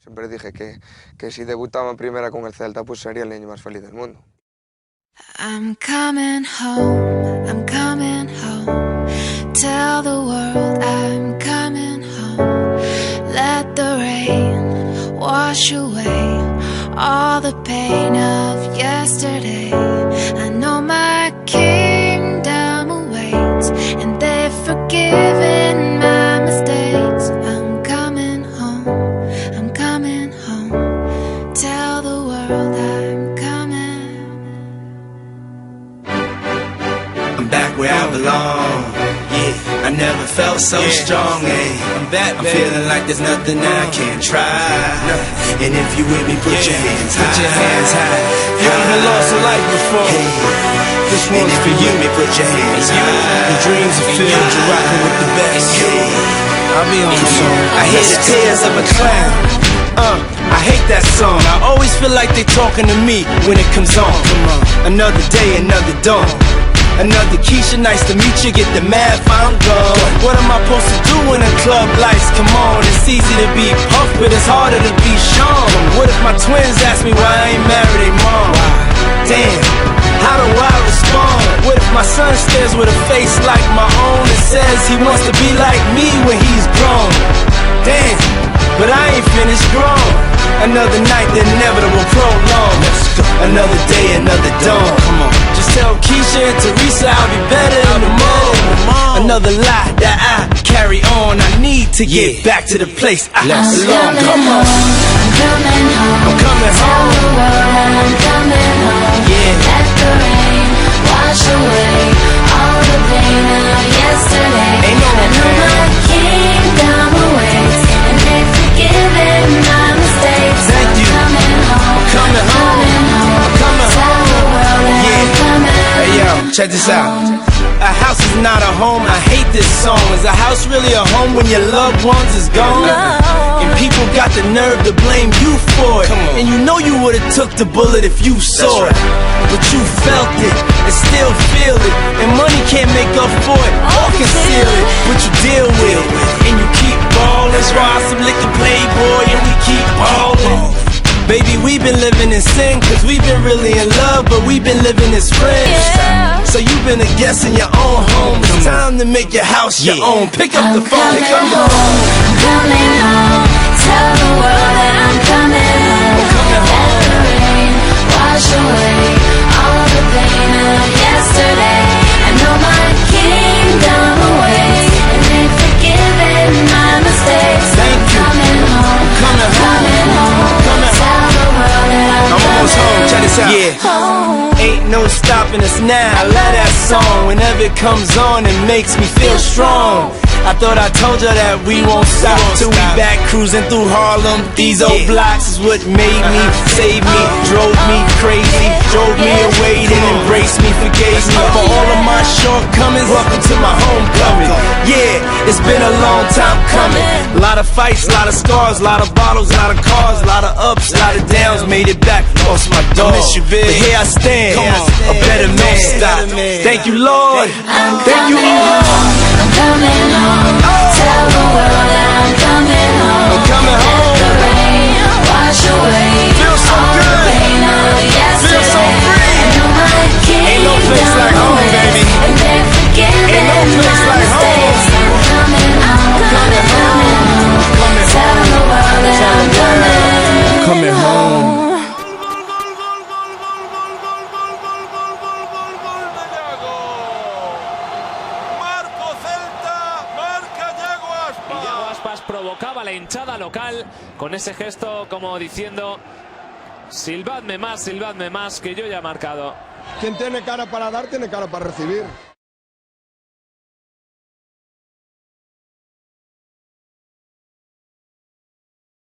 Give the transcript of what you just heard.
Siempre dije que si debutaba en primera con el Celta, pues sería el niño más feliz del mundo. I'm coming home, I'm coming home. Tell the world I'm coming home. Let the rain wash away all the pain of yesterday. I know my kingdom awaits, and they've forgiven my mistakes. I'm coming home, I'm coming home. Tell the world I'm coming. I'm back where I belong. Yeah, I never felt so strong. I'm back, I'm feeling like there's nothing I can't try. And if you with me, put your hands high. Put your hands high. You even lost a life before. This one's for you. Put your hands high. Your dreams are filled. You're rocking with the best. I'll be on the song. I hear the tears of a clown. I hate that song. I always feel like they talking to me when it comes on. Another day, another dawn. Another Keisha, nice to meet you, get the math, I'm gone. What am I supposed to do when the club lights come on? It's easy to be Puff, but it's harder to be Sean. What if my twins ask me why I ain't married their mom? Damn, how do I respond? What if my son stares with a face like my own and says he wants to be like me when he's grown? Damn, but I ain't finished grown. Another night, the inevitable prolong. Another day, another dawn. Come on. Just tell Keisha and Teresa I'll be better in the morning. Another lie that I carry on. I need to get back to the place I belong. Come on. I'm coming home. I'm coming Tell home. the world I'm coming home. Yeah. Let the rain wash away all the pain of yesterday. Ain't no I know my kingdom awaits, and they've forgiven my mistakes. Thank you. I'm coming home. Coming home. I'm coming Tell home. the world that I'm coming. Hey yo, check this out. A house is not a home, I hate this song. Is a house really a home when your loved ones is gone? And people got the nerve to blame you for it. And you know you would've took the bullet if you saw it. But you felt it and still feel it. And money can't make up for it or conceal it. But you deal with it and you keep ballin'. Ride some liquor playboy and we keep ballin'. Baby, we've been living in sin, cause we've been really in love, but we've been living as friends. So you've been a guest in your own home. It's time to make your house your own. Pick up the phone, I'm come coming on. home. I'm coming home. Tell the world that I'm coming home. Coming home. Let the rain wash away all the pain of yesterday. I know my kingdom awaits, and they've forgiven my mistakes. Thank you. Coming home. Coming home. Coming home. Coming home. Tell the world that I'm I'm almost home, check this out. Yeah. home. Ain't no stopping us now. I love that song. Whenever it comes on, it makes me feel strong. I thought I told you that we won't stop till we back cruising through Harlem. These old blocks is what made me, saved me, drove me crazy, drove me away, then embraced me, forgave me for all of my shortcomings. Welcome to my homecoming. Yeah, it's been a long time coming. A lot of fights, a lot of scars, a lot of bottles, a lot of cars, a lot of ups, a lot of downs. Made it back, lost my dog. Miss you, big. But here I stand, a better man. Stop. Thank you, Lord. Thank you, all. I'm coming home. Tell the world that I'm coming home. I'm coming home. Let the rain wash away Feels so all the good. pain of yesterday. Feels so free. I know my Ain't no place like home, baby. And they've forgiven Ain't no place my like home. mistakes. I'm coming home. Coming home. Coming Tell the world that I'm coming. Coming home. Y Yago Aspas provocaba la hinchada local con ese gesto como diciendo: silbadme más, que yo ya he marcado. Quien tiene cara para dar, tiene cara para recibir.